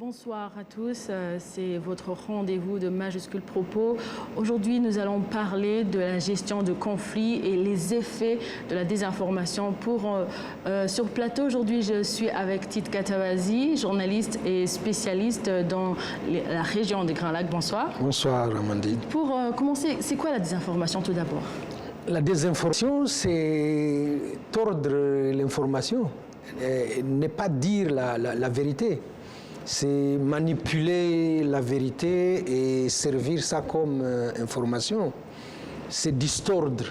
Bonsoir à tous, c'est votre rendez-vous de Majuscule Propos. Aujourd'hui, nous allons parler de la gestion de conflits et les effets de la désinformation. Sur le plateau, aujourd'hui, je suis avec Tite Katawazi, journaliste et spécialiste dans la région des Grands Lacs. Bonsoir. Bonsoir, Amandine. Pour commencer, c'est quoi la désinformation tout d'abord? La désinformation, c'est tordre l'information, ne pas dire la vérité. C'est manipuler la vérité et servir ça comme information. C'est distordre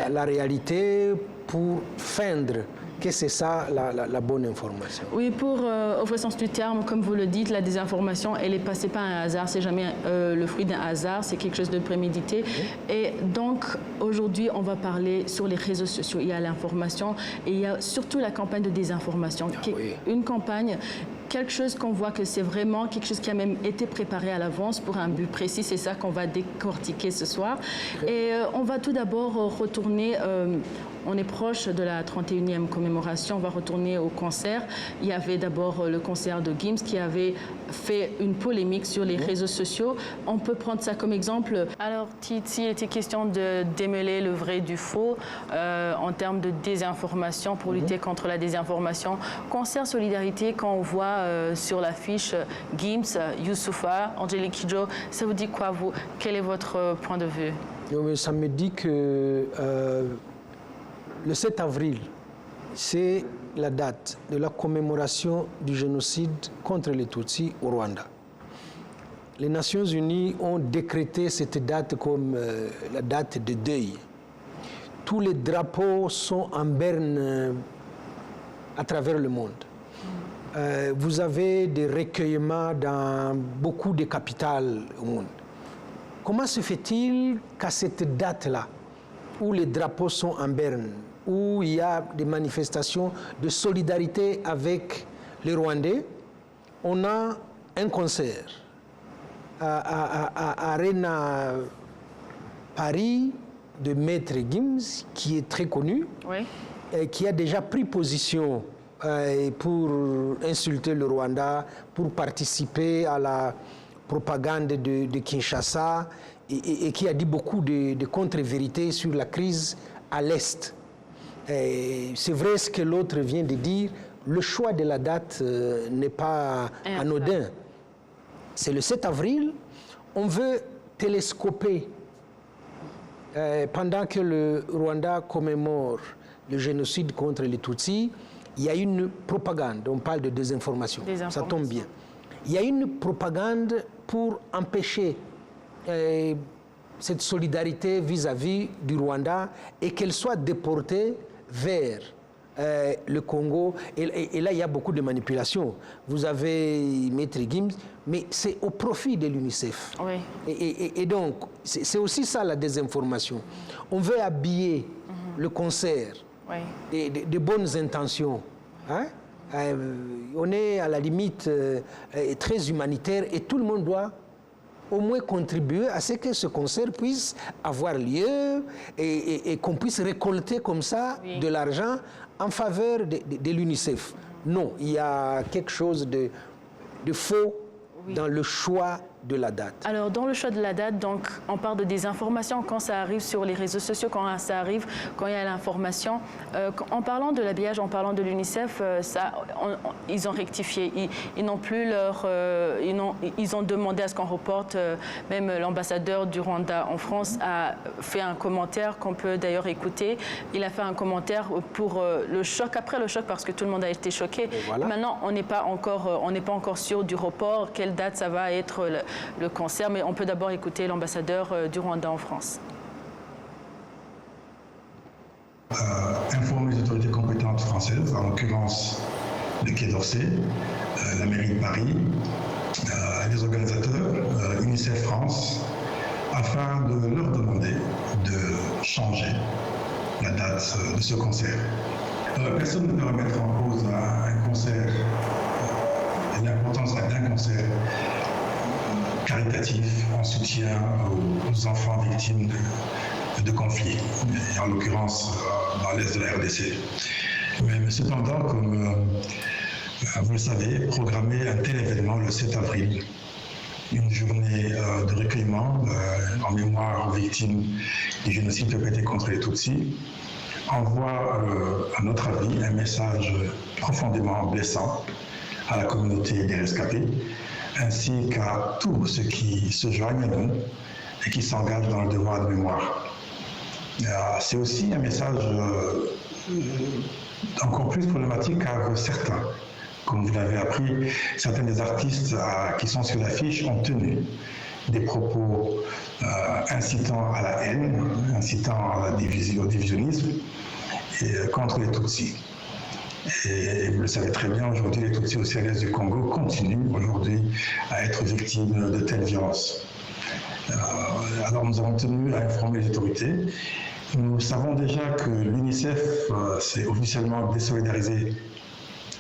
la réalité pour feindre que c'est ça la bonne information. Oui, au vrai sens du terme, comme vous le dites, la désinformation, elle est passée par un hasard, c'est jamais le fruit d'un hasard, c'est quelque chose de prémédité. Oui. Et donc, aujourd'hui, on va parler sur les réseaux sociaux. Il y a l'information et il y a surtout la campagne de désinformation. Oui. Une campagne, quelque chose qu'on voit que c'est vraiment quelque chose qui a même été préparé à l'avance pour un but précis. C'est ça qu'on va décortiquer ce soir. Okay. Et on va tout d'abord retourner... on est proche de la 31e commémoration, on va retourner au concert. Il y avait d'abord le concert de Gims qui avait fait une polémique sur les réseaux sociaux. On peut prendre ça comme exemple. Alors, Titi, il était question de démêler le vrai du faux en termes de désinformation pour lutter contre la désinformation. Concert Solidarité, quand on voit sur l'affiche Gims, Youssoupha, Angélique Kidjo, ça vous dit quoi, vous? Quel est votre point de vue? Ça me dit que... le 7 avril, c'est la date de la commémoration du génocide contre les Tutsis au Rwanda. Les Nations Unies ont décrété cette date comme la date de deuil. Tous les drapeaux sont en berne à travers le monde. Vous avez des recueillements dans beaucoup de capitales au monde. Comment se fait-il qu'à cette date-là, où les drapeaux sont en berne, où il y a des manifestations de solidarité avec les Rwandais, on a un concert à Arena Paris de Maître Gims, qui est très connu, oui, et qui a déjà pris position pour insulter le Rwanda, pour participer à la propagande de Kinshasa, et qui a dit beaucoup de contre-vérités sur la crise à l'Est. C'est vrai ce que l'autre vient de dire, le choix de la date n'est pas anodin. C'est le 7 avril, on veut télescoper. Pendant que le Rwanda commémore le génocide contre les Tutsis, il y a une propagande, on parle de désinformation, ça tombe bien. Il y a une propagande pour empêcher cette solidarité vis-à-vis du Rwanda et qu'elle soit déportée vers le Congo. Et là, il y a beaucoup de manipulations. Vous avez Maître Gims, mais c'est au profit de l'UNICEF. Oui. Et donc, c'est aussi ça la désinformation. On veut habiller le concert de bonnes intentions. Hein? On est à la limite très humanitaire et tout le monde doit au moins contribuer à ce que ce concert puisse avoir lieu et qu'on puisse récolter comme ça de l'argent en faveur de l'UNICEF. Non, il y a quelque chose de faux dans le choix de la date. Alors, dans le choix de la date, donc, on parle de désinformation quand ça arrive sur les réseaux sociaux, quand ça arrive, quand il y a l'information. En parlant de l'habillage, en parlant de l'UNICEF, ils ont rectifié. Ils n'ont plus leur... ils ont demandé à ce qu'on reporte. Même l'ambassadeur du Rwanda en France a fait un commentaire qu'on peut d'ailleurs écouter. Il a fait un commentaire pour le choc, après le choc, parce que tout le monde a été choqué. Voilà. Maintenant, on n'est pas encore sûr du report, quelle date ça va être le concert, mais on peut d'abord écouter l'ambassadeur du Rwanda en France. Informer les autorités compétentes françaises, en l'occurrence le Quai d'Orsay, la mairie de Paris, les organisateurs, UNICEF France, afin de leur demander de changer la date de ce concert. Personne ne peut remettre en cause un concert, l'importance d'un concert caritatif en soutien aux enfants victimes de conflits, et en l'occurrence dans l'est de la RDC. Mais cependant, comme vous le savez, programmé un tel événement le 7 avril, une journée de recueillement en mémoire aux victimes du génocide perpétré contre les Tutsis, envoie, à notre avis, un message profondément blessant à la communauté des rescapés, ainsi qu'à tous ceux qui se joignent à nous et qui s'engagent dans le devoir de mémoire. C'est aussi un message encore plus problématique car certains, comme vous l'avez appris, certains des artistes qui sont sur l'affiche ont tenu des propos incitant à la haine, incitant au divisionnisme et contre les Tutsis. Et vous le savez très bien, aujourd'hui, les Tutsis au CRS du Congo continuent aujourd'hui à être victimes de telles violences. Alors nous avons tenu à informer les autorités. Nous savons déjà que l'UNICEF s'est officiellement désolidarisé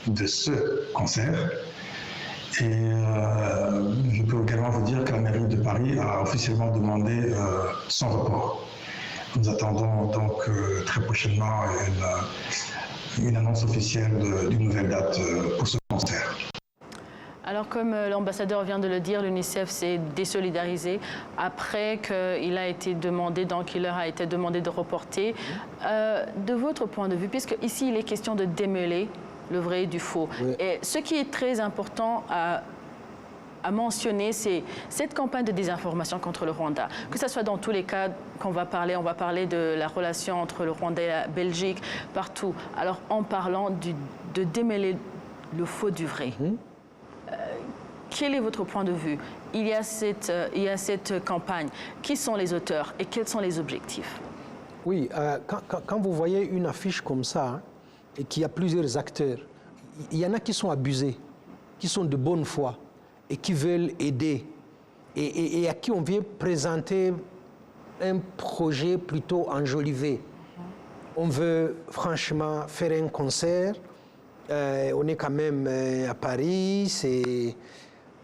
de ce concert. Et je peux également vous dire que la mairie de Paris a officiellement demandé son report. Nous attendons donc très prochainement une annonce officielle d'une nouvelle date pour ce concert. Alors, comme l'ambassadeur vient de le dire, l'UNICEF s'est désolidarisé après qu'il a été demandé, donc il leur a été demandé de reporter. De votre point de vue, puisque ici il est question de démêler le vrai du faux, oui. Et ce qui est très important à mentionner, c'est cette campagne de désinformation contre le Rwanda. Que ce soit dans tous les cas qu'on va parler, on va parler de la relation entre le Rwanda et la Belgique, partout. Alors, en parlant de démêler le faux du vrai, quel est votre point de vue? Il y a cette campagne. Qui sont les auteurs et quels sont les objectifs? Oui, quand vous voyez une affiche comme ça, hein, et qu'il y a plusieurs acteurs, il y en a qui sont abusés, qui sont de bonne foi et qui veulent aider et à qui on vient présenter un projet plutôt enjolivé. On veut franchement faire un concert, on est quand même à Paris, c'est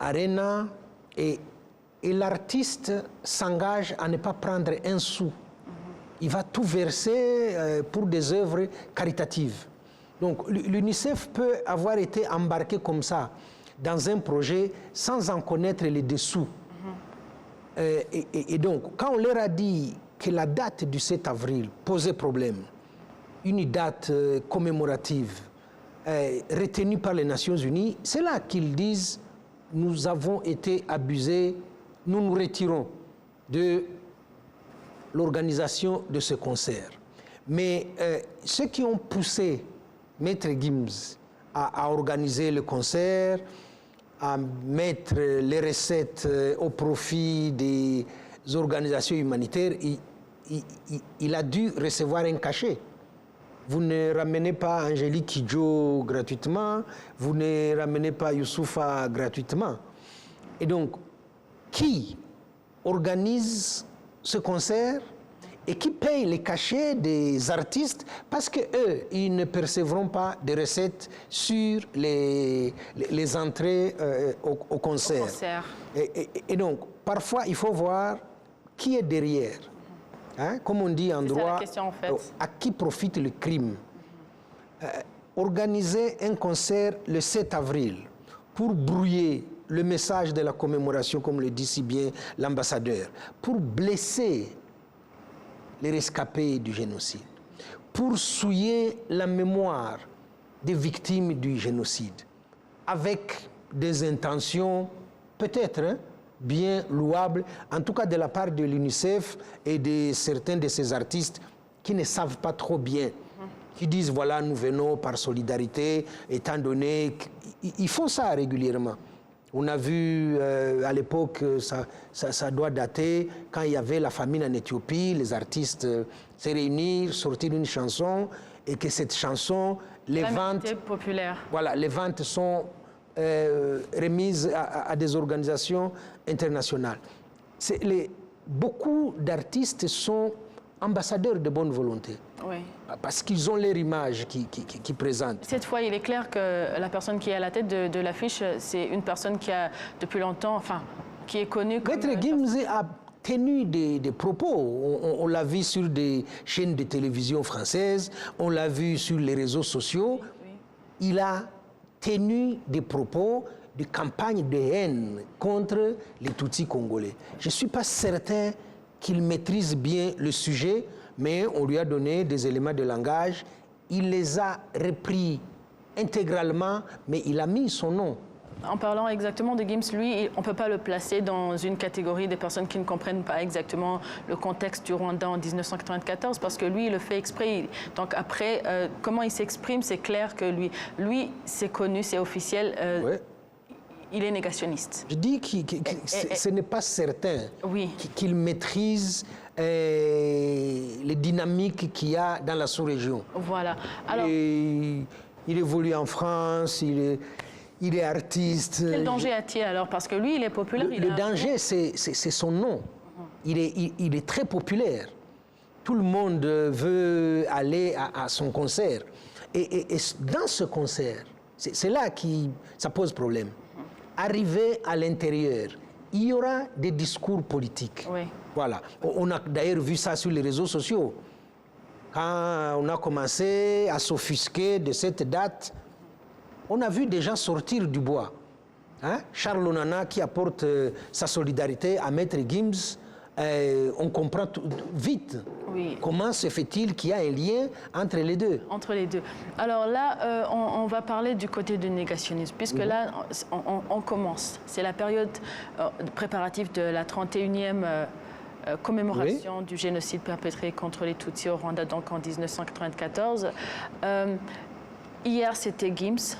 Arena, et l'artiste s'engage à ne pas prendre un sou. Il va tout verser pour des œuvres caritatives. Donc l'UNICEF peut avoir été embarqué comme ça dans un projet sans en connaître les dessous. Et donc, quand on leur a dit que la date du 7 avril posait problème, une date commémorative retenue par les Nations Unies, c'est là qu'ils disent « nous avons été abusés, nous nous retirons de l'organisation de ce concert ». Mais ceux qui ont poussé Maître Gims à organiser le concert, à mettre les recettes au profit des organisations humanitaires, il a dû recevoir un cachet. Vous ne ramenez pas Angélique Kidjo gratuitement, vous ne ramenez pas Youssoufa gratuitement. Et donc, qui organise ce concert et qui paye les cachets des artistes parce qu'eux, ils ne percevront pas de recettes sur les entrées au concert. Et donc, parfois, il faut voir qui est derrière. Hein? Comme on dit en droit, question, en fait. À qui profite le crime? Organiser un concert le 7 avril pour brouiller le message de la commémoration, comme le dit si bien l'ambassadeur, pour blesser les rescapés du génocide, pour souiller la mémoire des victimes du génocide, avec des intentions peut-être bien louables, en tout cas de la part de l'UNICEF et de certains de ces artistes qui ne savent pas trop bien, qui disent voilà, nous venons par solidarité, étant donné qu'ils font ça régulièrement. On a vu à l'époque, ça doit dater, quand il y avait la famine en Éthiopie, les artistes se réunirent, sortir une chanson, et que cette chanson, les ventes populaire. Voilà, les ventes sont remises à des organisations internationales. Beaucoup d'artistes sont ambassadeurs de bonne volonté. Oui. Parce qu'ils ont leur image qui présente. Cette fois, il est clair que la personne qui est à la tête de l'affiche, c'est une personne qui a depuis longtemps, enfin, qui est connue comme... Maître Gims a tenu des propos. On l'a vu sur des chaînes de télévision françaises, on l'a vu sur les réseaux sociaux. Oui. Il a tenu des propos de campagne de haine contre les Tutsis congolais. Je ne suis pas certain qu'il maîtrise bien le sujet, mais on lui a donné des éléments de langage. Il les a repris intégralement, mais il a mis son nom. En parlant exactement de Gims, lui, on ne peut pas le placer dans une catégorie des personnes qui ne comprennent pas exactement le contexte du Rwanda en 1994, parce que lui, il le fait exprès. Donc après, comment il s'exprime, c'est clair que lui, c'est connu, c'est officiel. Ouais. Il est négationniste. Je dis que ce n'est pas certain qu'il maîtrise les dynamiques qu'il y a dans la sous-région. Voilà. Alors, il évolue en France, il est artiste. Quel danger a-t-il alors? Parce que lui, il est populaire. Le danger, c'est son nom. Il est très populaire. Tout le monde veut aller à son concert. Et dans ce concert, c'est là que ça pose problème. Arrivé à l'intérieur, il y aura des discours politiques. Oui. Voilà. On a d'ailleurs vu ça sur les réseaux sociaux. Quand on a commencé à s'offusquer de cette date, on a vu des gens sortir du bois. Hein? Charles Onana qui apporte sa solidarité à Maître Gims, on comprend vite comment se fait-il qu'il y a un lien entre les deux. Entre les deux. Alors là, on va parler du côté du négationnisme, puisque là, on commence. C'est la période préparative de la 31e commémoration du génocide perpétré contre les Tutsis au Rwanda, donc en 1994. Hier, c'était Gims.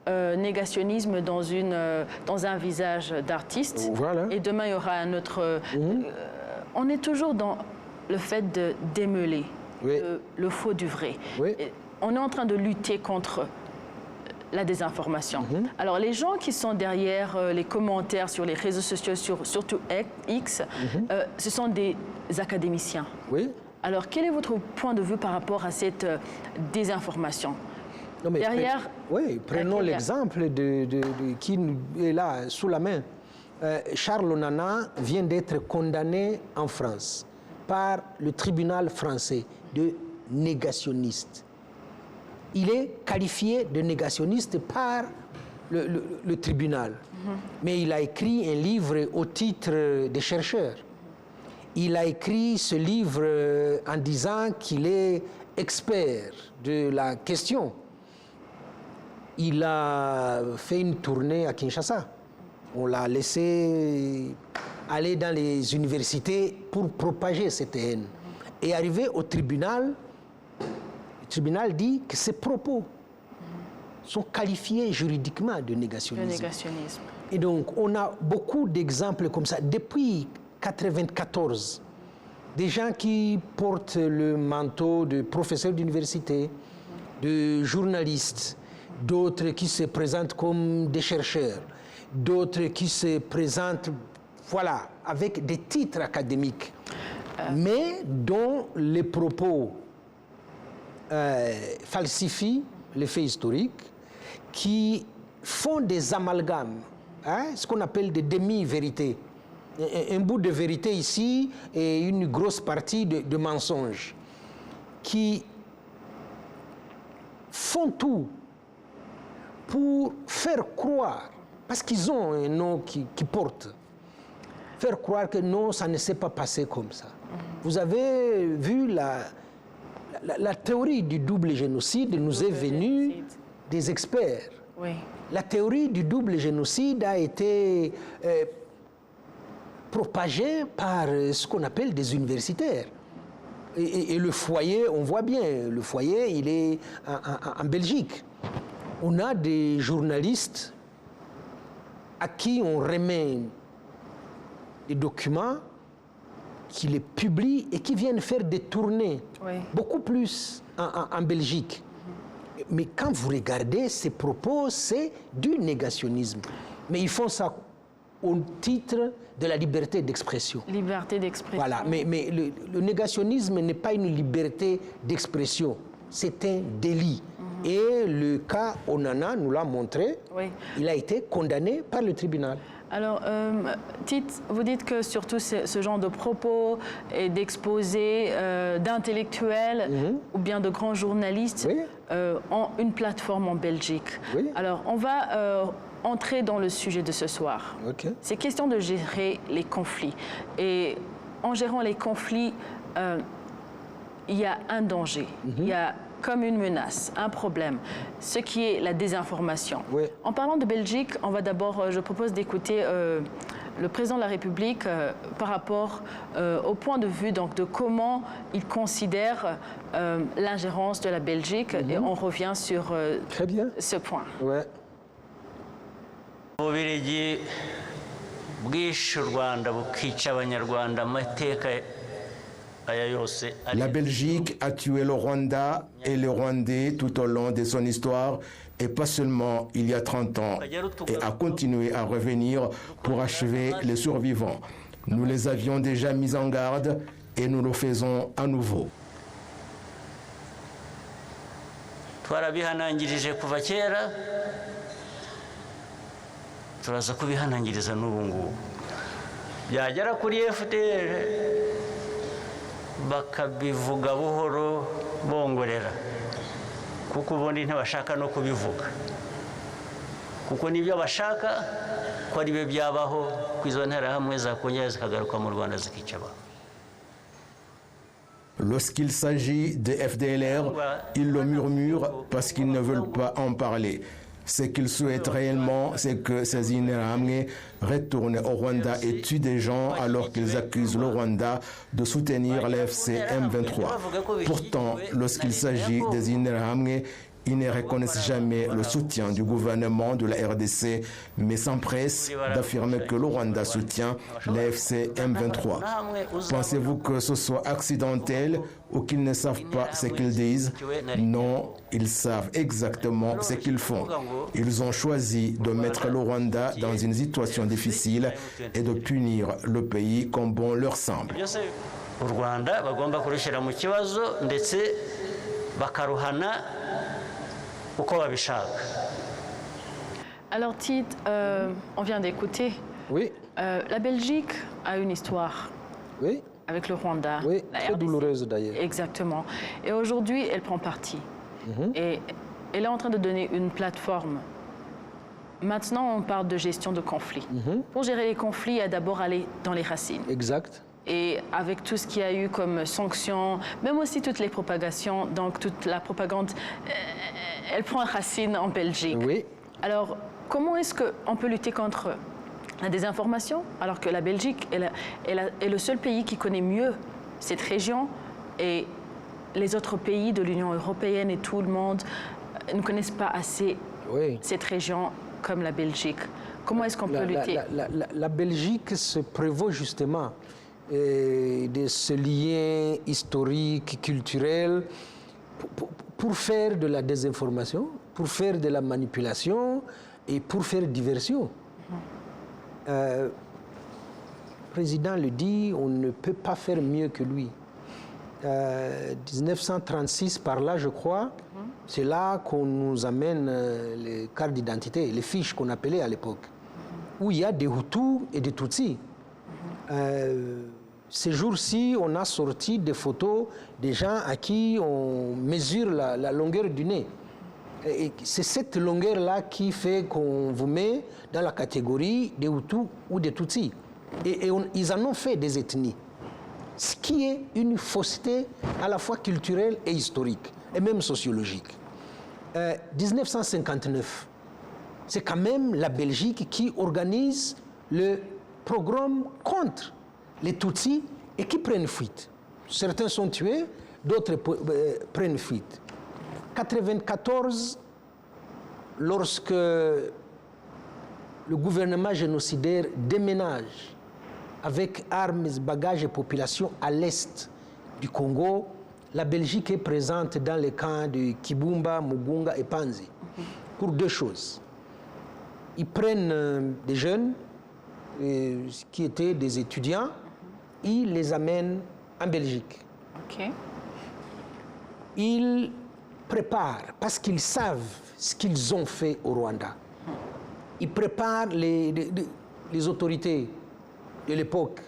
Négationnisme dans un visage d'artiste. Voilà. Et demain, il y aura un autre... on est toujours dans le fait de démêler le faux du vrai. Et on est en train de lutter contre la désinformation. Alors, les gens qui sont derrière les commentaires sur les réseaux sociaux, surtout X, ce sont des académiciens. Alors, quel est votre point de vue par rapport à cette désinformation? Non, mais derrière, prenons l'exemple de qui est là, sous la main. Charles Onana vient d'être condamné en France par le tribunal français de négationniste. Il est qualifié de négationniste par le tribunal. Mais il a écrit un livre au titre des chercheurs. Il a écrit ce livre en disant qu'il est expert de la question. Il a fait une tournée à Kinshasa. On l'a laissé aller dans les universités pour propager cette haine. Et arrivé au tribunal, le tribunal dit que ces propos sont qualifiés juridiquement de négationnisme. Et donc, on a beaucoup d'exemples comme ça. Depuis 1994, des gens qui portent le manteau de professeurs d'université, de journalistes, d'autres qui se présentent comme des chercheurs, d'autres qui se présentent, voilà, avec des titres académiques, mais dont les propos falsifient les faits historiques, qui font des amalgames, ce qu'on appelle des demi-vérités. Un bout de vérité ici et une grosse partie de mensonges, qui font tout pour faire croire, parce qu'ils ont un nom qui porte, faire croire que non, ça ne s'est pas passé comme ça. Vous avez vu la théorie du double génocide nous est venue des experts. La théorie du double génocide a été propagée par ce qu'on appelle des universitaires. Et le foyer, on voit bien, le foyer, il est en Belgique. On a des journalistes à qui on remet des documents, qui les publient et qui viennent faire des tournées, beaucoup plus en Belgique. Mais quand vous regardez ces propos, c'est du négationnisme. Mais ils font ça au titre de la liberté d'expression. Liberté d'expression. Voilà, mais le négationnisme n'est pas une liberté d'expression, c'est un délit. Et le cas Onana nous l'a montré. Oui. Il a été condamné par le tribunal. Alors, Tite, vous dites que surtout ce genre de propos et d'exposés d'intellectuels ou bien de grands journalistes ont une plateforme en Belgique. Oui. Alors, on va entrer dans le sujet de ce soir. Okay. C'est question de gérer les conflits. Et en gérant les conflits, il y a un danger. Il y a comme une menace, un problème, ce qui est la désinformation. Oui. En parlant de Belgique, on va d'abord, je propose d'écouter le président de la République par rapport au point de vue donc, de comment il considère l'ingérence de la Belgique et on revient sur Très bien. ce point. Ouais. Ububiligi bwishe u Rwanda bukica abanyarwanda amateka aya yose. La Belgique a tué le Rwanda et les Rwandais tout au long de son histoire, et pas seulement il y a 30 ans, et a continué à revenir pour achever les survivants. Nous les avions déjà mis en garde et nous le faisons à nouveau. Twarabihanangirije kuva kera, turaza kubihanangiriza n'ubu ngubu. Byagera kuri FDL bakabivuga buhoro bongorera kuko ubundi ntibashaka no kubivuga kuko nibyo bashaka ko ari byo byabaho ko izo nterahamwe zakongera zikagaruka mu Rwanda zikica abantu. Lorsqu'il s'agit des FDLR, ils le murmurent parce qu'ils ne veulent pas en parler. Ce qu'ils souhaitent réellement, c'est que ces Interahamwe retournent au Rwanda et tuent des gens alors qu'ils accusent le Rwanda de soutenir l'AFC M23. Pourtant, lorsqu'il s'agit des Interahamwe, ils ne reconnaissent jamais le soutien du gouvernement de la RDC, mais s'empressent d'affirmer que le Rwanda soutient l'AFC M23. Pensez-vous que ce soit accidentel ou qu'ils ne savent pas ce qu'ils disent? Non, ils savent exactement ce qu'ils font. Ils ont choisi de mettre le Rwanda dans une situation difficile et de punir le pays comme bon leur semble. U Rwanda bagomba kurushyira mu kibazo ndetse bakaruhana uko babishaka. Alors Tite, on vient d'écouter. Oui. La Belgique a une histoire. Oui. Avec le Rwanda. Oui, la très RDC. douloureuse d'ailleurs. Exactement. Et aujourd'hui, elle prend parti. Et elle est en train de donner une plateforme. Maintenant, on parle de gestion de conflits. Pour gérer les conflits, il y a d'abord aller dans les racines. Exact. Et avec tout ce qu'il y a eu comme sanctions, même aussi toutes les propagations, donc toute la propagande, elle prend racine en Belgique. Oui. Alors, comment est-ce qu'on peut lutter contre la désinformation, alors que la Belgique est le seul pays qui connaît mieux cette région et les autres pays de l'Union européenne et tout le monde ne connaissent pas assez cette région comme la Belgique. Comment est-ce qu'on peut lutter? La Belgique se prévaut justement de ce lien historique, culturel, pour faire de la désinformation, pour faire de la manipulation et pour faire diversion. Le président le dit, on ne peut pas faire mieux que lui. 1936, par là, je crois, c'est là qu'on nous amène les cartes d'identité, les fiches qu'on appelait à l'époque, où il y a des Hutus et des Tutsis. Ces jours-ci, on a sorti des photos des gens à qui on mesure la longueur du nez. Et c'est cette longueur-là qui fait qu'on vous met dans la catégorie des Hutus ou des Tutsis. Et ils en ont fait des ethnies. Ce qui est une fausseté à la fois culturelle et historique, et même sociologique. 1959, c'est quand même la Belgique qui organise le programme contre les Tutsis et qui prennent fuite. Certains sont tués, d'autres prennent fuite. 1994, lorsque le gouvernement génocidaire déménage avec armes, bagages et population à l'est du Congo, la Belgique est présente dans les camps de Kibumba, Mugunga et Panzi pour deux choses. Ils prennent des jeunes qui étaient des étudiants, ils les amènent en Belgique. Okay. Ils préparent, parce qu'ils savent ce qu'ils ont fait au Rwanda. Ils préparent les autorités de l'époque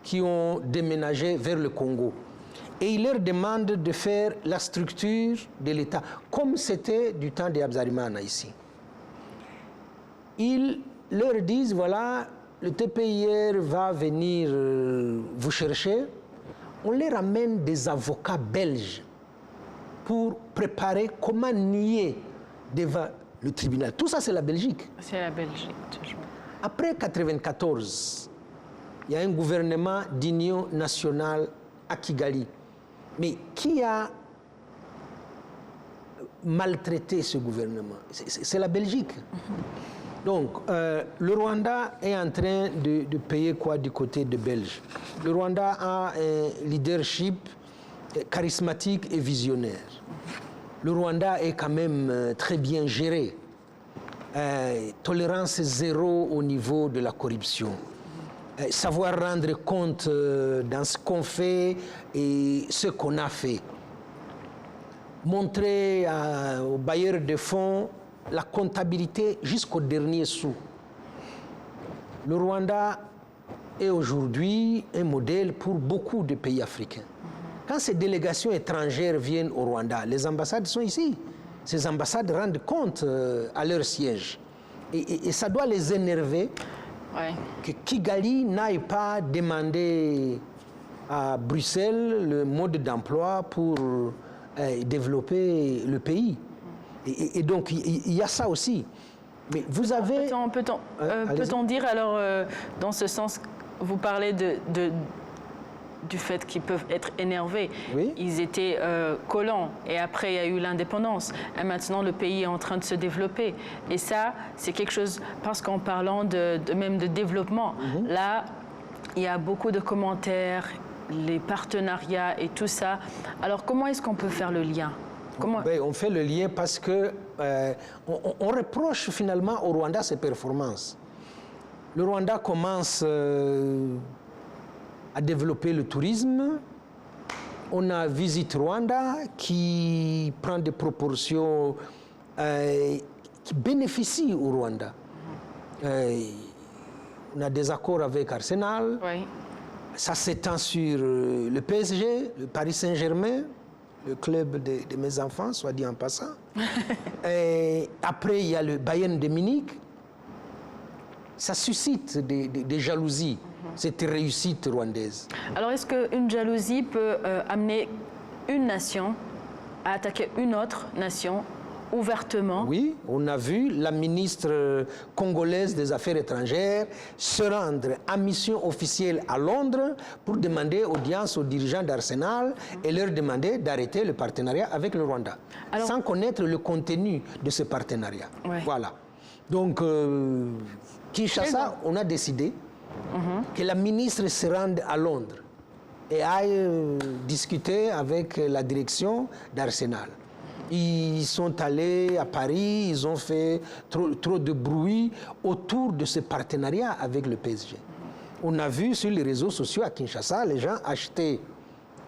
qui ont déménagé vers le Congo. Et ils leur demandent de faire la structure de l'État, comme c'était du temps de Habyarimana ici. Ils leur disent, voilà, le TPIR va venir vous chercher. On leur amène des avocats belges pour préparer comment nier devant le tribunal. Tout ça, c'est la Belgique. C'est la Belgique, toujours. Après 1994, il y a un gouvernement d'union nationale à Kigali. Mais qui a maltraité ce gouvernement? C'est la Belgique. Donc, le Rwanda est en train de payer quoi du côté de Belge? Le Rwanda a un leadership charismatique et visionnaire. Le Rwanda est quand même très bien géré. Tolérance zéro au niveau de la corruption. Savoir rendre compte dans ce qu'on fait et ce qu'on a fait. Montrer aux bailleurs de fonds la comptabilité jusqu'au dernier sou. Le Rwanda est aujourd'hui un modèle pour beaucoup de pays africains. Quand ces délégations étrangères viennent au Rwanda, les ambassades sont ici. Ces ambassades rendent compte à leur siège. Et ça doit les énerver que Kigali n'aille pas demander à Bruxelles le mode d'emploi pour développer le pays. Et donc, il y a ça aussi. Mais vous avez... Peut-on dire alors, dans ce sens, vous parlez du fait qu'ils peuvent être énervés. Oui. Ils étaient colons et après il y a eu l'indépendance. Et maintenant le pays est en train de se développer. Et ça, c'est quelque chose, parce qu'en parlant même de développement, là, il y a beaucoup de commentaires, les partenariats et tout ça. Alors comment est-ce qu'on peut faire le lien? On fait le lien parce que on reproche finalement au Rwanda ses performances. Le Rwanda commence à développer le tourisme. On a Visit Rwanda qui prend des proportions qui bénéficient au Rwanda. On a des accords avec Arsenal. Oui. Ça s'étend sur le PSG, le Paris Saint-Germain, le club de mes enfants, soit dit en passant. Et après, il y a le Bayern de Munich. Ça suscite des jalousies, cette réussite rwandaise. Alors, est-ce qu'une jalousie peut amener une nation à attaquer une autre nation ouvertement? Oui, on a vu la ministre congolaise des Affaires étrangères se rendre en mission officielle à Londres pour demander audience aux dirigeants d'Arsenal et leur demander d'arrêter le partenariat avec le Rwanda, sans connaître le contenu de ce partenariat. Ouais. Voilà. Donc, Kinshasa, on a décidé que la ministre se rende à Londres et aille discuter avec la direction d'Arsenal. Ils sont allés à Paris, ils ont fait trop de bruit autour de ce partenariat avec le PSG. On a vu sur les réseaux sociaux à Kinshasa, les gens achetaient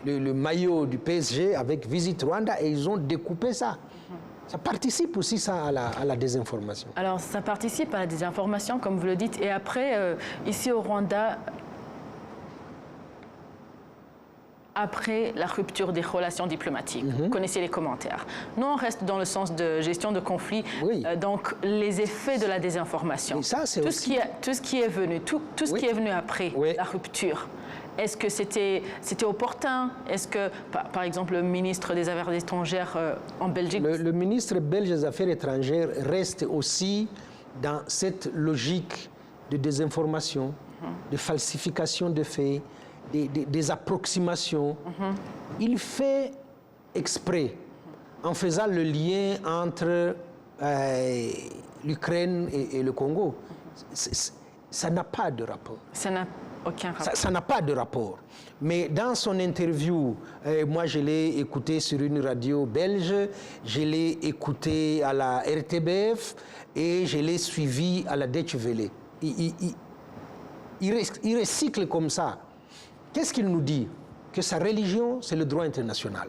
le maillot du PSG avec Visit Rwanda et ils ont découpé ça. Ça participe aussi ça à la désinformation. Alors ça participe à la désinformation, comme vous le dites. Et après, ici au Rwanda, après la rupture des relations diplomatiques, vous connaissez les commentaires. Nous, on reste dans le sens de gestion de conflits, oui. Donc les effets de la désinformation. Et ça, c'est tout aussi... ce qui est venu, tout ce qui est venu après la rupture. Est-ce que c'était opportun? Est-ce que, par exemple, le ministre des Affaires étrangères en Belgique... Le ministre belge des Affaires étrangères reste aussi dans cette logique de désinformation, de falsification de faits, des approximations. Il fait exprès, en faisant le lien entre l'Ukraine et le Congo. Ça n'a pas de rapport. Ça n'a aucun rapport. Ça n'a pas de rapport. Mais dans son interview, moi je l'ai écouté sur une radio belge, je l'ai écouté à la RTBF et je l'ai suivi à la Deutsche Welle. Il recycle comme ça. Qu'est-ce qu'il nous dit? Que sa religion, c'est le droit international.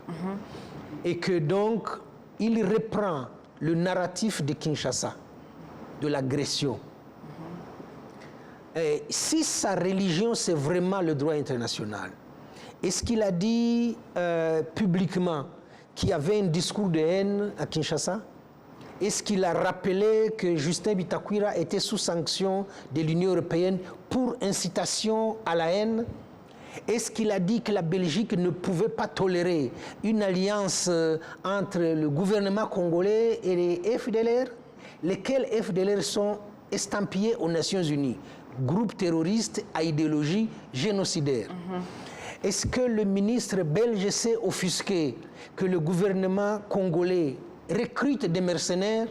Et que donc, il reprend le narratif de Kinshasa, de l'agression. Si sa religion, c'est vraiment le droit international, est-ce qu'il a dit publiquement qu'il y avait un discours de haine à Kinshasa? Est-ce qu'il a rappelé que Justin Bitakwira était sous sanction de l'Union européenne pour incitation à la haine? Est-ce qu'il a dit que la Belgique ne pouvait pas tolérer une alliance entre le gouvernement congolais et les FDLR, lesquels FDLR sont estampillés aux Nations Unies, groupe terroriste à idéologie génocidaire? Est-ce que le ministre belge s'est offusqué que le gouvernement congolais recrute des mercenaires?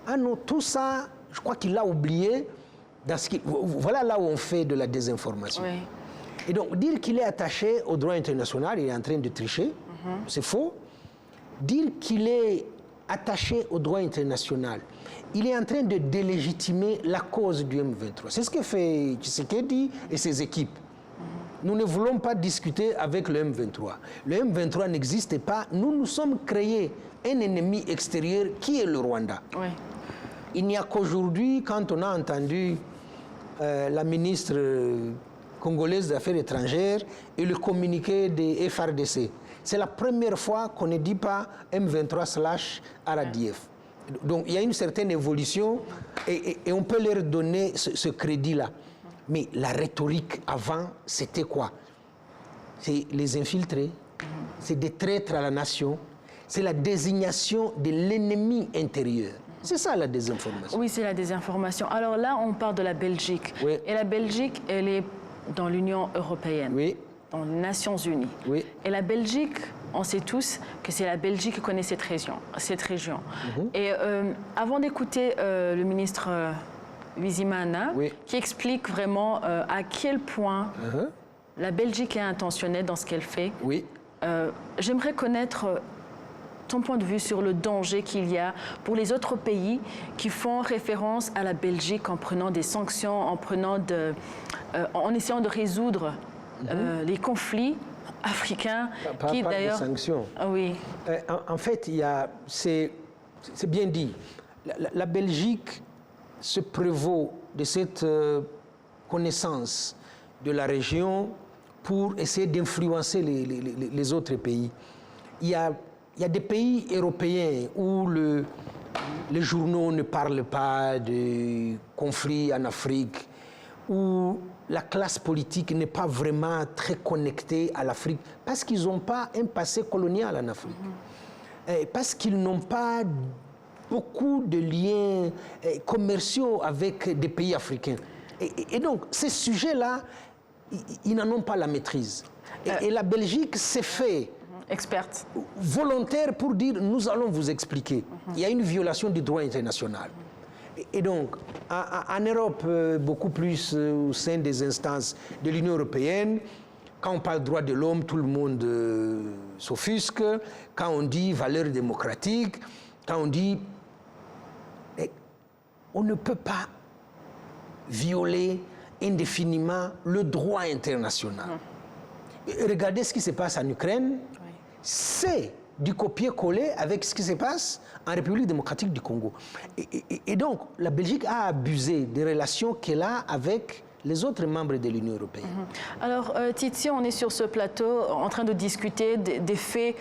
Ah non, tout ça, je crois qu'il l'a oublié. Voilà là où on fait de la désinformation. Oui. Et donc, dire qu'il est attaché au droit international, il est en train de tricher, c'est faux. Dire qu'il est attaché au droit international, il est en train de délégitimer la cause du M23. C'est ce que fait Tshisekedi et ses équipes. Nous ne voulons pas discuter avec le M23. Le M23 n'existe pas. Nous nous sommes créés un ennemi extérieur qui est le Rwanda. Oui. Il n'y a qu'aujourd'hui, quand on a entendu la ministre congolaise des Affaires étrangères et le communiqué des FRDC, c'est la première fois qu'on ne dit pas M23/RDF. Donc il y a une certaine évolution et on peut leur donner ce crédit-là. Mais la rhétorique avant, c'était quoi? C'est les infiltrés, c'est des traîtres à la nation, c'est la désignation de l'ennemi intérieur. C'est ça la désinformation. Oui, c'est la désinformation. Alors là, on parle de la Belgique. Oui. Et la Belgique, elle est dans l'Union européenne, oui, dans les Nations Unies. Oui. Et la Belgique, on sait tous que c'est la Belgique qui connaît cette région. Et avant d'écouter le ministre Bizimana, oui, qui explique vraiment à quel point la Belgique est intentionnelle dans ce qu'elle fait, oui, j'aimerais connaître ton point de vue sur le danger qu'il y a pour les autres pays qui font référence à la Belgique en prenant des sanctions, en essayant de résoudre les conflits africains. Qui d'ailleurs. Sanctions. Ah, oui. En fait, c'est bien dit. La Belgique se prévaut de cette connaissance de la région pour essayer d'influencer les autres pays. Il y a des pays européens où les journaux ne parlent pas de conflits en Afrique, où la classe politique n'est pas vraiment très connectée à l'Afrique, parce qu'ils n'ont pas un passé colonial en Afrique, parce qu'ils n'ont pas beaucoup de liens commerciaux avec des pays africains. Et donc, ces sujets-là, ils n'en ont pas la maîtrise. Et la Belgique s'est fait experte, volontaire pour dire nous allons vous expliquer. Il y a une violation du droit international. Et donc, en Europe, beaucoup plus au sein des instances de l'Union européenne, quand on parle droit de l'homme, tout le monde s'offusque. Quand on dit valeurs démocratiques, quand on dit on ne peut pas violer indéfiniment le droit international. Regardez ce qui se passe en Ukraine. Oui. C'est du copier-coller avec ce qui se passe en République démocratique du Congo. Et donc, la Belgique a abusé des relations qu'elle a avec les autres membres de l'Union européenne. Alors, Titi, on est sur ce plateau en train de discuter des faits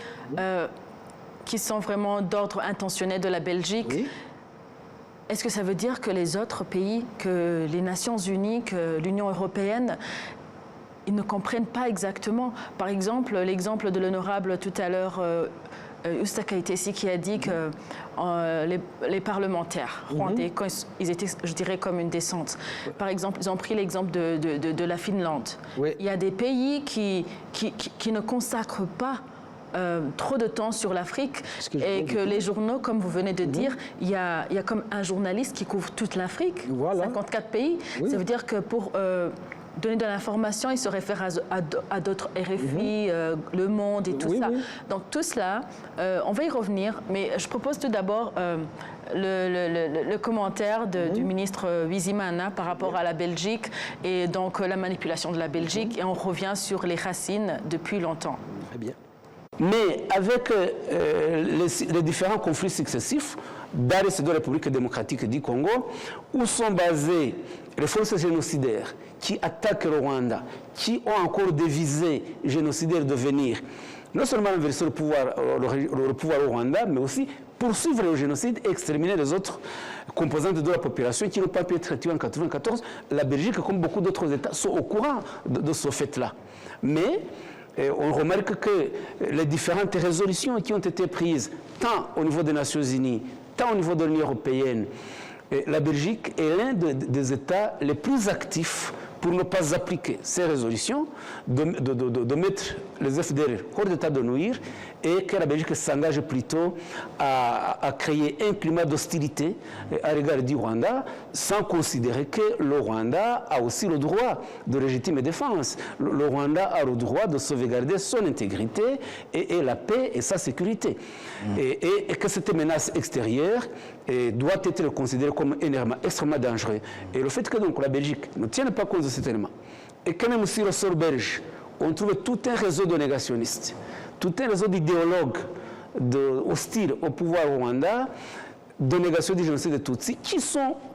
qui sont vraiment d'ordre intentionnel de la Belgique. Oui. Est-ce que ça veut dire que les autres pays, que les Nations Unies, que l'Union européenne, ils ne comprennent pas exactement? Par exemple, l'exemple de l'honorable tout à l'heure, Usta Kaitesi, qui a dit que les parlementaires rwandais, quand ils étaient, je dirais, comme une descente. Par exemple, ils ont pris l'exemple de la Finlande. Oui. Il y a des pays qui ne consacrent pas trop de temps sur l'Afrique et que les journaux, comme vous venez de dire, il y a comme un journaliste qui couvre toute l'Afrique, voilà. 54 pays. Oui. Ça veut dire que pour donner de l'information, il se réfère à d'autres RFI, Le Monde et tout ça. Oui. Donc tout cela, on va y revenir, mais je propose tout d'abord le commentaire du ministre Bizimana par rapport à la Belgique et donc la manipulation de la Belgique, et on revient sur les racines depuis longtemps. Très bien. Mais avec les différents conflits successifs dans les deux républiques démocratiques du Congo, où sont basées les forces génocidaires qui attaquent le Rwanda, qui ont encore des visées génocidaires de venir, non seulement inverser le pouvoir au Rwanda, mais aussi poursuivre le génocide et exterminer les autres composantes de la population qui n'ont pas pu être tuées en 1994. La Belgique, comme beaucoup d'autres États, sont au courant de ce fait-là. Mais on remarque que les différentes résolutions qui ont été prises, tant au niveau des Nations Unies, tant au niveau de l'Union européenne, la Belgique est l'un des États les plus actifs pour ne pas appliquer ces résolutions, de mettre les FDLR hors d'état de nuire, et que la Belgique s'engage plutôt à créer un climat d'hostilité à l'égard du Rwanda, sans considérer que le Rwanda a aussi le droit de légitime défense. Le Rwanda a le droit de sauvegarder son intégrité et la paix et sa sécurité. Et que cette menace extérieure doit être considérée comme un élément extrêmement dangereux. Et le fait que donc la Belgique ne tienne pas compte de cet élément, et que même sur le sol belge, on trouve tout un réseau de négationnistes, tout un réseau d'idéologues hostiles au pouvoir au Rwanda, de négation du génocide de Tutsis, qui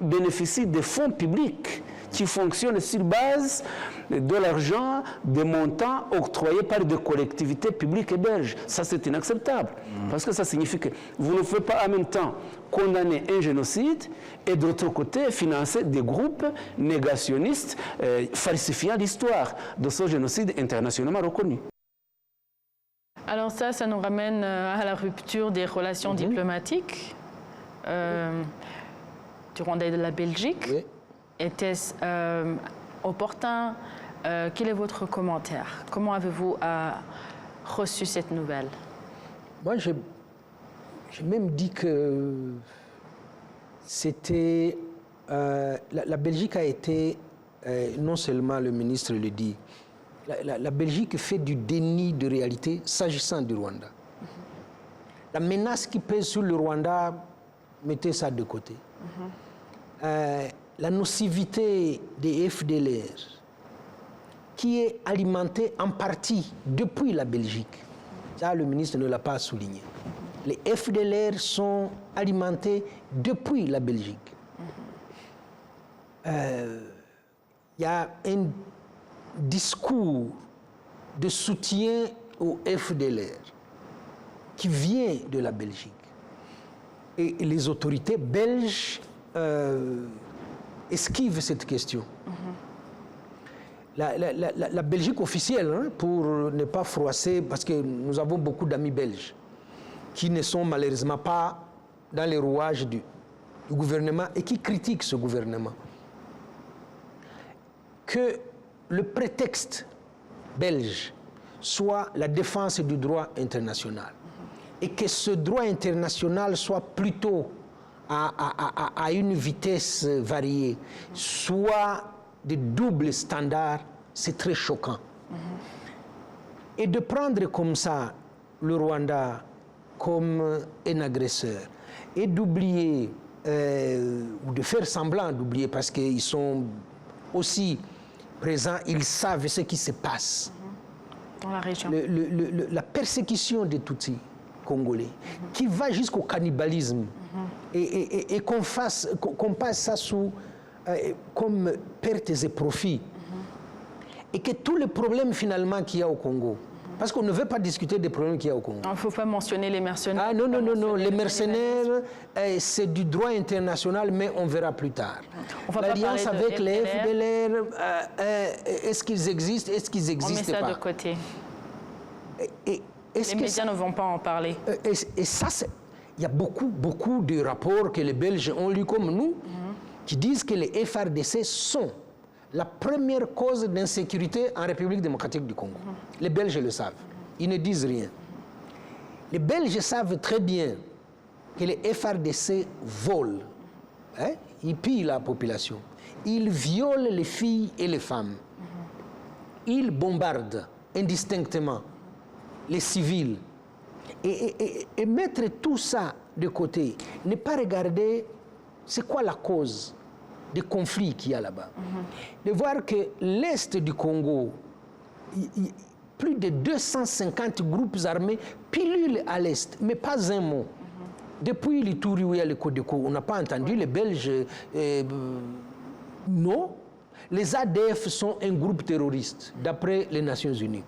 bénéficient des fonds publics qui fonctionnent sur base de l'argent, des montants octroyés par des collectivités publiques et belges. Ça, c'est inacceptable. Parce que ça signifie que vous ne pouvez pas en même temps condamner un génocide et de l'autre côté financer des groupes négationnistes falsifiant l'histoire de ce génocide internationalement reconnu. Alors ça nous ramène à la rupture des relations diplomatiques du Rwanda et de la Belgique. Oui. Était-ce opportun? Quel est votre commentaire? Comment avez-vous reçu cette nouvelle? Moi, j'ai même dit que c'était... la Belgique a été, non seulement le ministre le dit, la Belgique fait du déni de réalité s'agissant du Rwanda. La menace qui pèse sur le Rwanda, mettez ça de côté. La nocivité des FDLR, qui est alimentée en partie depuis la Belgique. Ça, le ministre ne l'a pas souligné. Les FDLR sont alimentés depuis la Belgique. Y a un discours de soutien aux FDLR qui vient de la Belgique. Et les autorités belges esquivent cette question. La Belgique officielle, hein, pour ne pas froisser, parce que nous avons beaucoup d'amis belges qui ne sont malheureusement pas dans les rouages du gouvernement et qui critiquent ce gouvernement. Que le prétexte belge soit la défense du droit international et que ce droit international soit plutôt à une vitesse variée, soit de doubles standards, c'est très choquant. Et de prendre comme ça le Rwanda comme un agresseur et d'oublier, ou de faire semblant d'oublier, parce qu'ils sont aussi présents, ils savent ce qui se passe. Dans la région. La persécution des Tutsis congolais, qui va jusqu'au cannibalisme, et qu'on passe ça sous, comme pertes et profits, et que tous les problèmes finalement qu'il y a au Congo, parce qu'on ne veut pas discuter des problèmes qu'il y a au Congo. Il ne faut pas mentionner les mercenaires. Ah non, les mercenaires, c'est du droit international, mais on verra plus tard. L'alliance avec les FDLR, est-ce qu'ils existent, est-ce qu'ils n'existent pas? On met ça de côté. Les médias ne vont pas en parler. Et ça, il y a beaucoup de rapports que les Belges ont lus comme nous, qui disent que les FARDC sont la première cause d'insécurité en République démocratique du Congo. Les Belges le savent. Ils ne disent rien. Les Belges savent très bien que les FARDC volent. Hein? Ils pillent la population. Ils violent les filles et les femmes. Ils bombardent indistinctement les civils. Et mettre tout ça de côté, ne pas regarder c'est quoi la cause des conflits qu'il y a là-bas. De voir que l'Est du Congo, plus de 250 groupes armés pilulent à l'Est, mais pas un mot. Depuis l'Ituri où il y a le Codeco, on n'a pas entendu les Belges. Non. Les ADF sont un groupe terroriste, d'après les Nations Unies.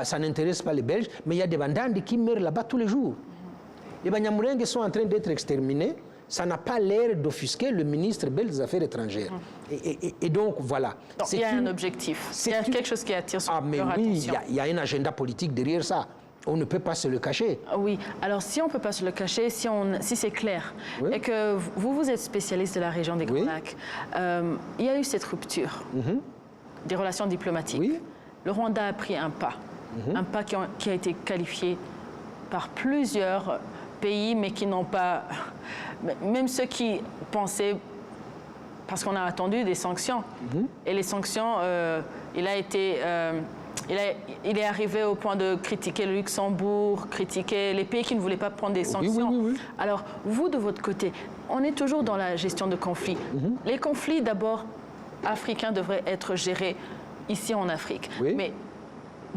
Ça n'intéresse pas les Belges, mais il y a des bandes qui meurent là-bas tous les jours. Les Banyamulenge sont en train d'être exterminés. Ça n'a pas l'air d'offusquer le ministre belge des Affaires étrangères. Et donc, voilà. Donc, il y a un objectif. Il y a quelque chose qui attire leur attention. Il y a un agenda politique derrière ça. On ne peut pas se le cacher. Oui. Alors, si on ne peut pas se le cacher, si c'est clair, et que vous êtes spécialiste de la région des Grands Lacs, il y a eu cette rupture des relations diplomatiques. Oui. Le Rwanda a pris un pas qui a été qualifié par plusieurs pays, mais qui n'ont pas... Même ceux qui pensaient... Parce qu'on a attendu des sanctions. Et les sanctions, il est arrivé au point de critiquer le Luxembourg, critiquer les pays qui ne voulaient pas prendre des sanctions. Oui. Alors, vous, de votre côté, on est toujours dans la gestion de conflits. Les conflits, d'abord, africains devraient être gérés ici en Afrique. Mais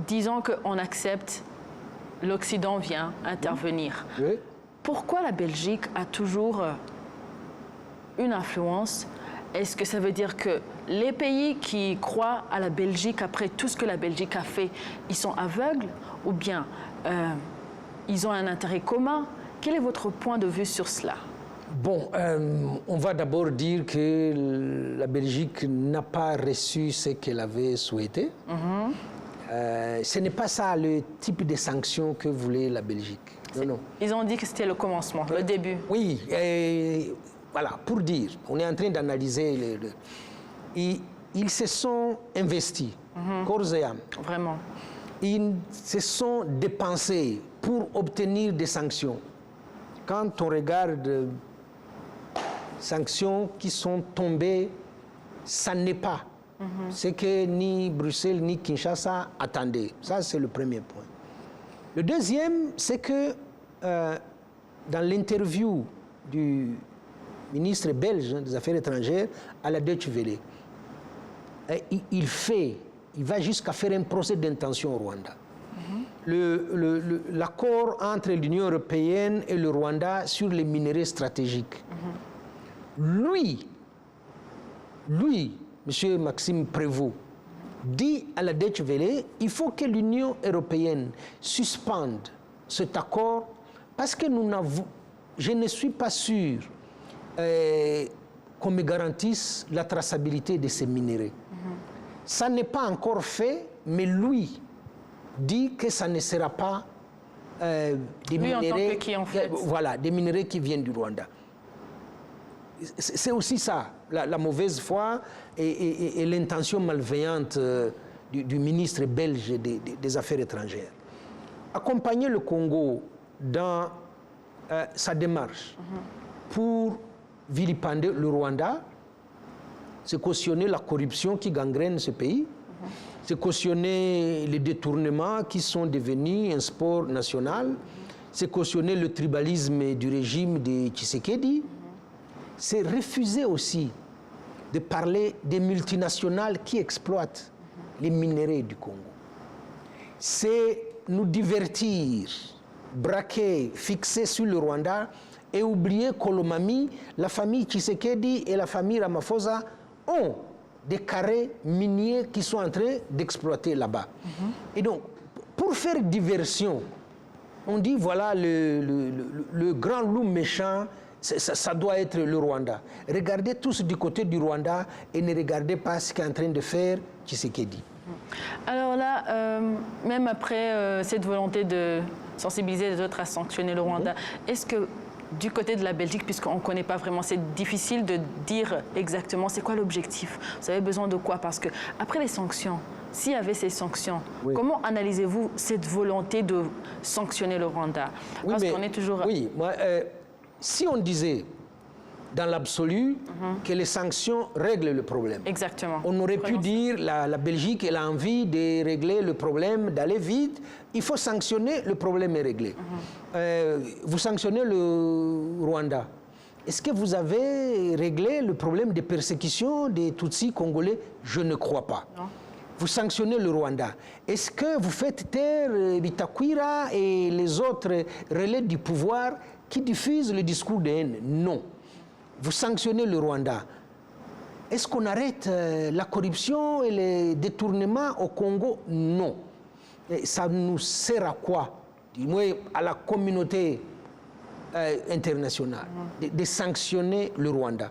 disons qu'on accepte, l'Occident vient intervenir. Pourquoi la Belgique a toujours une influence? Est-ce que ça veut dire que les pays qui croient à la Belgique, après tout ce que la Belgique a fait, ils sont aveugles ou bien ils ont un intérêt commun? Quel est votre point de vue sur cela? Bon, on va d'abord dire que la Belgique n'a pas reçu ce qu'elle avait souhaité. Ce n'est pas ça le type de sanctions que voulait la Belgique. Non. Ils ont dit que c'était le commencement, le début. Oui, voilà, pour dire, on est en train d'analyser. Ils se sont investis, corps et âme. Vraiment. Ils se sont dépensés pour obtenir des sanctions. Quand on regarde sanctions qui sont tombées, ça n'est pas ce que ni Bruxelles ni Kinshasa attendaient. Ça, c'est le premier point. Le deuxième, c'est que dans l'interview du ministre belge des Affaires étrangères à la Deutsche Welle, il va jusqu'à faire un procès d'intention au Rwanda. L'accord entre l'Union européenne et le Rwanda sur les minerais stratégiques. Lui, M. Maxime Prévost, dit à la Deutsche Welle, il faut que l'Union européenne suspende cet accord parce que je ne suis pas sûr qu'on me garantisse la traçabilité de ces minéraux. Ça n'est pas encore fait, mais lui dit que ça ne sera pas des minéraux, voilà, des minéraux qui viennent du Rwanda. C'est aussi ça, la mauvaise foi et l'intention malveillante du ministre belge des Affaires étrangères. Accompagner le Congo dans sa démarche pour vilipender le Rwanda, c'est cautionner la corruption qui gangrène ce pays, c'est cautionner les détournements qui sont devenus un sport national, c'est cautionner le tribalisme du régime de Tshisekedi, c'est refuser aussi de parler des multinationales qui exploitent les minéraux du Congo. C'est nous divertir, braquer, fixer sur le Rwanda et oublier qu'Olomami, la famille Tshisekedi et la famille Ramaphosa ont des carrés miniers qui sont en train d'exploiter là-bas. Et donc, pour faire diversion, on dit voilà le grand loup méchant, ça doit être le Rwanda. Regardez tous du côté du Rwanda et ne regardez pas ce qu'est en train de faire Tshisekedi. Alors là, même après cette volonté de sensibiliser les autres à sanctionner le Rwanda, est-ce que du côté de la Belgique, puisqu'on ne connaît pas vraiment, c'est difficile de dire exactement c'est quoi l'objectif? Vous avez besoin de quoi? Parce que après les sanctions, s'il y avait ces sanctions, comment analysez-vous cette volonté de sanctionner le Rwanda? Parce qu'on est toujours... Oui, moi, si on disait dans l'absolu que les sanctions règlent le problème. Exactement. On aurait pu dire la Belgique elle a envie de régler le problème, d'aller vite. Il faut sanctionner, le problème est réglé. Vous sanctionnez le Rwanda. Est-ce que vous avez réglé le problème des persécutions des Tutsis congolais? Je ne crois pas. Non. vous sanctionnez le Rwanda. Est-ce que vous faites taire Bitakwira et les autres relais du pouvoir qui diffusent le discours de haine? Non. Vous sanctionnez le Rwanda. Est-ce qu'on arrête la corruption et les détournements au Congo? Non. Et ça nous sert à quoi? Du moins à la communauté internationale de sanctionner le Rwanda.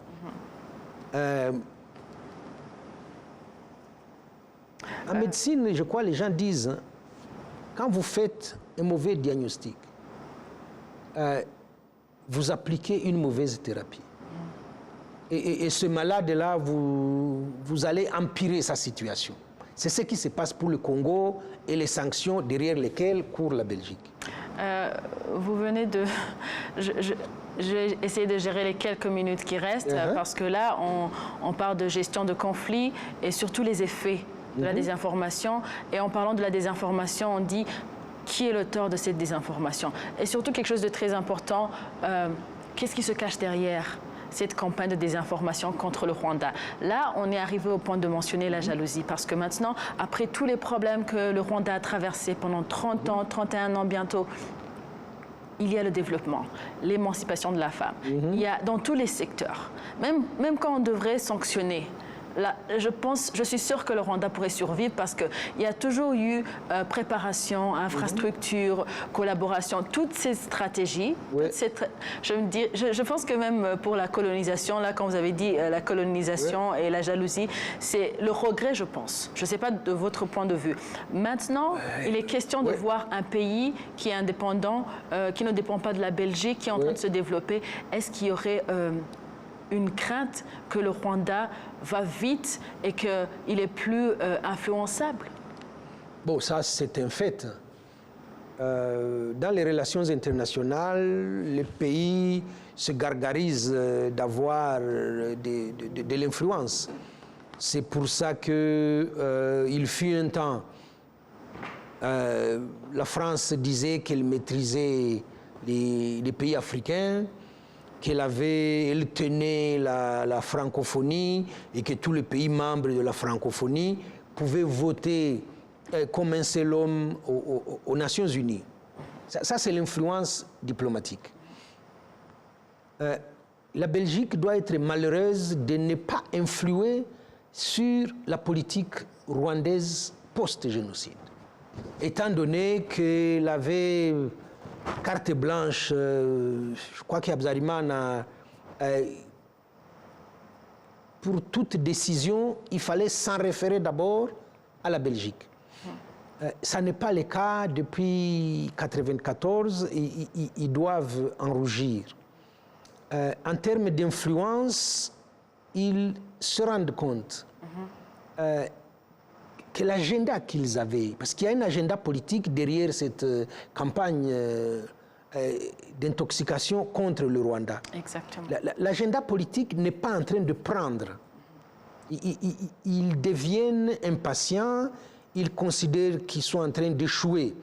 En médecine, je crois, les gens disent, hein, quand vous faites un mauvais diagnostic, vous appliquez une mauvaise thérapie. Et ce malade-là, vous allez empirer sa situation. C'est ce qui se passe pour le Congo et les sanctions derrière lesquelles court la Belgique. Vous venez de... J'ai essayé de gérer les quelques minutes qui restent parce que là, on parle de gestion de conflits et surtout les effets de la désinformation. Et en parlant de la désinformation, on dit qui est l'auteur de cette désinformation. Et surtout quelque chose de très important, qu'est-ce qui se cache derrière cette campagne de désinformation contre le Rwanda? Là, on est arrivé au point de mentionner la jalousie parce que maintenant, après tous les problèmes que le Rwanda a traversés pendant 30 ans, 31 ans bientôt, il y a le développement, l'émancipation de la femme. Il y a dans tous les secteurs, même quand on devrait sanctionner. Là, je suis sûre que le Rwanda pourrait survivre parce qu'il y a toujours eu préparation, infrastructure, collaboration, toutes ces stratégies. Je pense que même pour la colonisation, là, quand vous avez dit la colonisation et la jalousie, c'est le regret, je pense. Je ne sais pas de votre point de vue. Maintenant, il est question de voir un pays qui est indépendant, qui ne dépend pas de la Belgique, qui est en train de se développer. Est-ce qu'il y aurait... une crainte que le Rwanda va vite et qu'il est plus influençable? Bon, ça c'est un fait. Dans les relations internationales, les pays se gargarisent d'avoir de l'influence. C'est pour ça qu'il fut un temps, la France disait qu'elle maîtrisait les pays africains, qu'elle tenait la francophonie et que tous les pays membres de la francophonie pouvaient voter comme un seul homme aux Nations Unies. Ça c'est l'influence diplomatique. La Belgique doit être malheureuse de ne pas influer sur la politique rwandaise post-génocide, étant donné qu'elle avait carte blanche, je crois qu'Habyarimana, pour toute décision, il fallait s'en référer d'abord à la Belgique. Ça n'est pas le cas depuis 1994, ils doivent en rougir. En termes d'influence, ils se rendent compte que l'agenda qu'ils avaient, parce qu'il y a un agenda politique derrière cette campagne d'intoxication contre le Rwanda. Exactement. L'agenda politique n'est pas en train de prendre. Ils deviennent impatients, ils considèrent qu'ils sont en train d'échouer.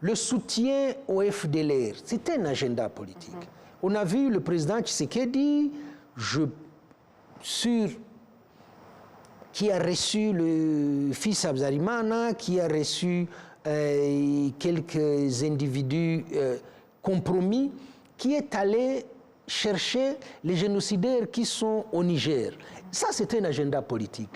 Le soutien au FDLR, c'est un agenda politique. On a vu le président Tshisekedi, qui a reçu le fils Habyarimana, qui a reçu quelques individus compromis, qui est allé chercher les génocidaires qui sont au Niger. Ça, c'est un agenda politique.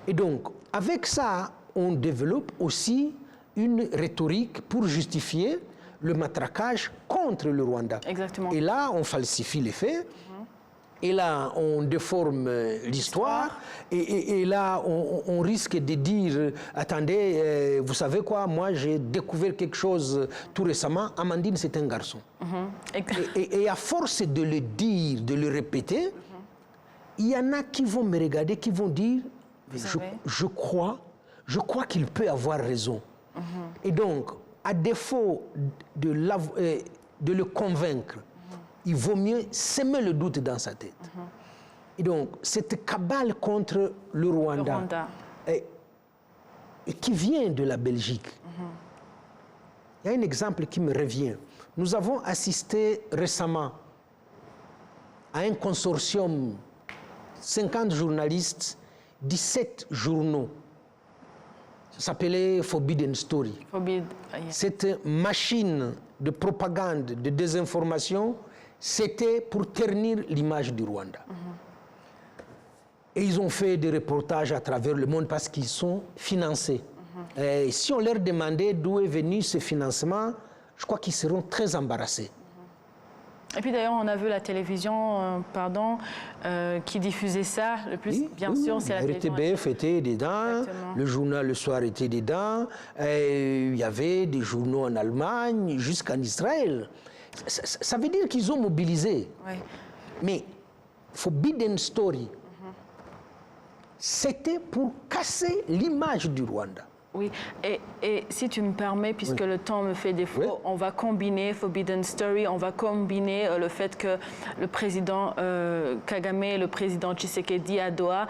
Et donc, avec ça, on développe aussi une rhétorique pour justifier le matraquage contre le Rwanda. Exactement. Et là, on falsifie les faits. Et là, on déforme l'histoire. Et là, on risque de dire, attendez, vous savez quoi, moi j'ai découvert quelque chose tout récemment. Amandine, c'est un garçon. Et à force de le dire, de le répéter, il y en a qui vont me regarder, qui vont dire, je crois qu'il peut avoir raison. Et donc, à défaut de le convaincre, il vaut mieux semer le doute dans sa tête. Et donc, cette cabale contre le Rwanda, et qui vient de la Belgique, il y a un exemple qui me revient. Nous avons assisté récemment à un consortium, 50 journalistes, 17 journaux, s'appelait Forbidden Story. Cette machine de propagande, de désinformation, c'était pour ternir l'image du Rwanda. Et ils ont fait des reportages à travers le monde parce qu'ils sont financés. Et si on leur demandait d'où est venu ce financement, je crois qu'ils seront très embarrassés. Et puis d'ailleurs, on a vu la télévision, qui diffusait ça le plus, oui, bien sûr, c'est la télévision. RTBF était dedans, Exactement. le journal Le Soir était dedans, et il y avait des journaux en Allemagne jusqu'en Israël. Ça veut dire qu'ils ont mobilisé. Ouais. Mais Forbidden Story, c'était pour casser l'image du Rwanda. Oui, et si tu me permets, puisque le temps me fait défaut, Oui. on va combiner Forbidden Story, on va combiner le fait que le président Kagame et le président Tshisekedi à Doha,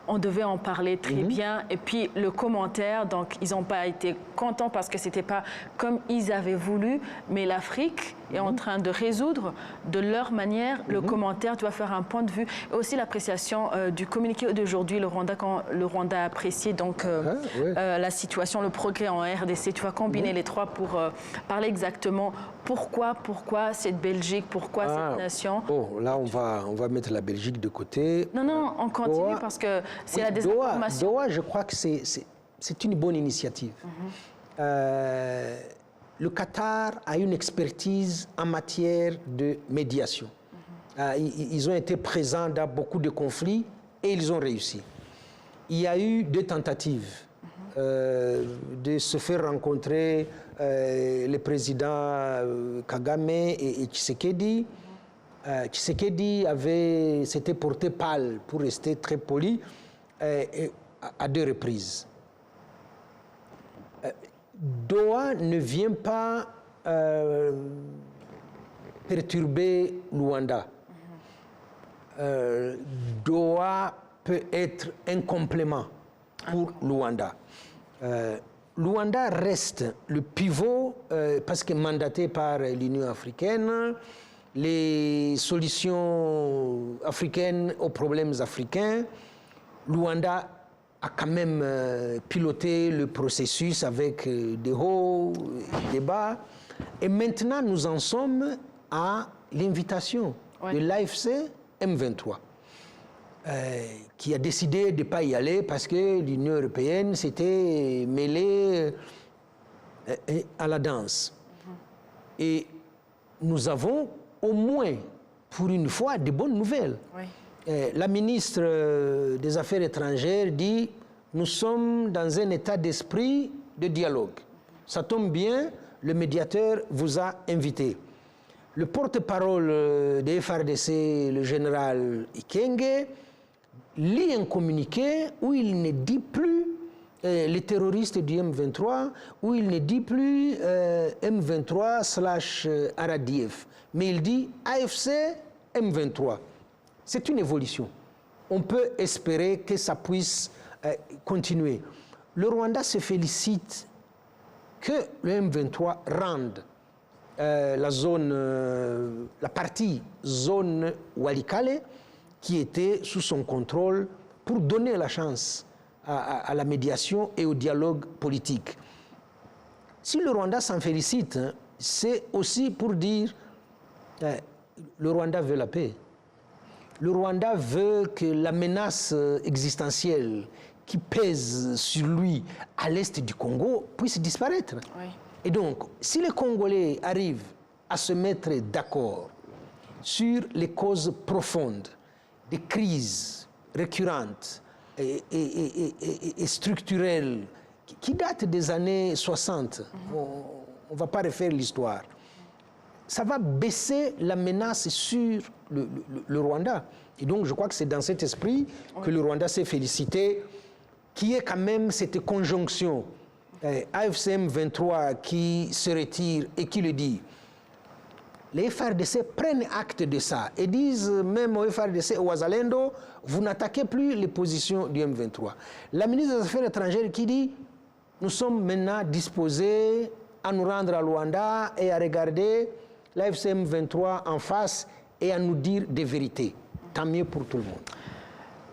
on devait en parler très bien. Et puis le commentaire, donc ils n'ont pas été contents parce que c'était pas comme ils avaient voulu, mais l'Afrique est en train de résoudre de leur manière le commentaire. Tu vas faire un point de vue et aussi l'appréciation du communiqué d'aujourd'hui, le Rwanda, quand le Rwanda a apprécié donc la situation, le progrès en RDC. Tu vas combiner les trois pour parler exactement pourquoi cette Belgique, pourquoi cette nation. Oh, là, on va mettre la Belgique de côté. Non, on continue Doha, parce que c'est la désinformation. Doha, je crois que c'est une bonne initiative. Le Qatar a une expertise en matière de médiation. Ils ont été présents dans beaucoup de conflits et ils ont réussi. Il y a eu 2 tentatives de se faire rencontrer les présidents Kagame et Tshisekedi. Tshisekedi s'était porté pâle, pour rester très poli, à 2 reprises. Doha ne vient pas perturber Luanda. Doha peut être un complément pour Luanda. Luanda reste le pivot parce que mandaté par l'Union africaine, les solutions africaines aux problèmes africains. Luanda a quand même piloté le processus avec des hauts et des bas. Et maintenant, nous en sommes à l'invitation de l'AFC M23, qui a décidé de ne pas y aller parce que l'Union européenne s'était mêlée à la danse. Et nous avons au moins, pour une fois, de bonnes nouvelles. La ministre des Affaires étrangères dit « Nous sommes dans un état d'esprit de dialogue. Ça tombe bien, le médiateur vous a invité. » Le porte-parole des FARDC, le général Ikenge, lit un communiqué où il ne dit plus les terroristes du M23, où il ne dit plus M23/RDF, mais il dit AFC M23. C'est une évolution. On peut espérer que ça puisse continuer. Le Rwanda se félicite que le M23 rende la partie zone Walikale qui était sous son contrôle pour donner la chance à la médiation et au dialogue politique. Si le Rwanda s'en félicite, c'est aussi pour dire le Rwanda veut la paix. Le Rwanda veut que la menace existentielle qui pèse sur lui à l'est du Congo puisse disparaître. Et donc, si les Congolais arrivent à se mettre d'accord sur les causes profondes des crises récurrentes et structurelles qui datent des années 60, on ne va pas refaire l'histoire, ça va baisser la menace sur le Rwanda. Et donc, je crois que c'est dans cet esprit que le Rwanda s'est félicité, qu'il y ait quand même cette conjonction AFCM 23 qui se retire et qui le dit. Les FARDC prennent acte de ça et disent même aux FARDC, au Wazalendo, vous n'attaquez plus les positions du M23. La ministre des Affaires étrangères qui dit, nous sommes maintenant disposés à nous rendre à Luanda et à regarder l'AFCM 23 en face et à nous dire des vérités. Tant mieux pour tout le monde.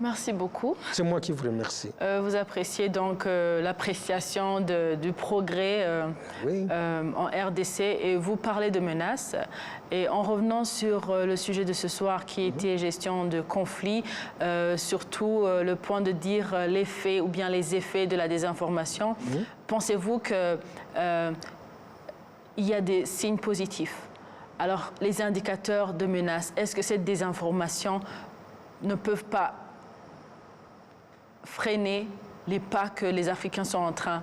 Merci beaucoup. C'est moi qui vous remercie. Vous appréciez donc l'appréciation du progrès Oui. en RDC et vous parlez de menaces. Et en revenant sur le sujet de ce soir qui était gestion de conflits, surtout le point de dire l'effet ou bien les effets de la désinformation, pensez-vous qu'il y a des signes positifs? Alors, les indicateurs de menaces, est-ce que cette désinformation ne peuvent pas freiner les pas que les Africains sont en train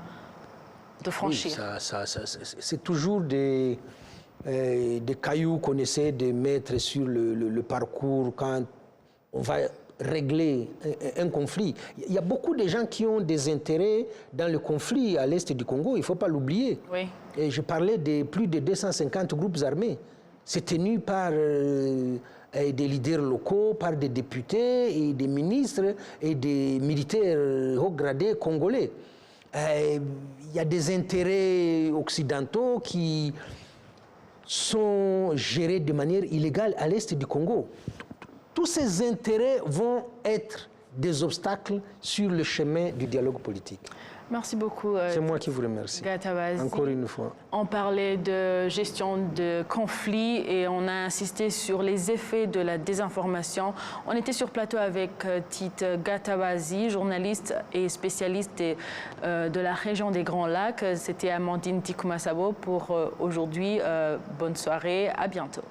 de franchir? Oui, c'est toujours des cailloux qu'on essaie de mettre sur le parcours quand on va régler un conflit. Il y a beaucoup de gens qui ont des intérêts dans le conflit à l'est du Congo, il ne faut pas l'oublier. Oui. Et je parlais de plus de 250 groupes armés. C'est tenu par des leaders locaux, par des députés et des ministres et des militaires haut gradés congolais. Il y a des intérêts occidentaux qui sont gérés de manière illégale à l'est du Congo. Tous ces intérêts vont être des obstacles sur le chemin du dialogue politique. Merci beaucoup. C'est moi qui vous remercie. Gatabazi. Encore une fois. On parlait de gestion de conflits et on a insisté sur les effets de la désinformation. On était sur plateau avec Tite Gatabazi, journaliste et spécialiste de la région des Grands Lacs. C'était Amandine Tikumasabo pour aujourd'hui. Bonne soirée, à bientôt.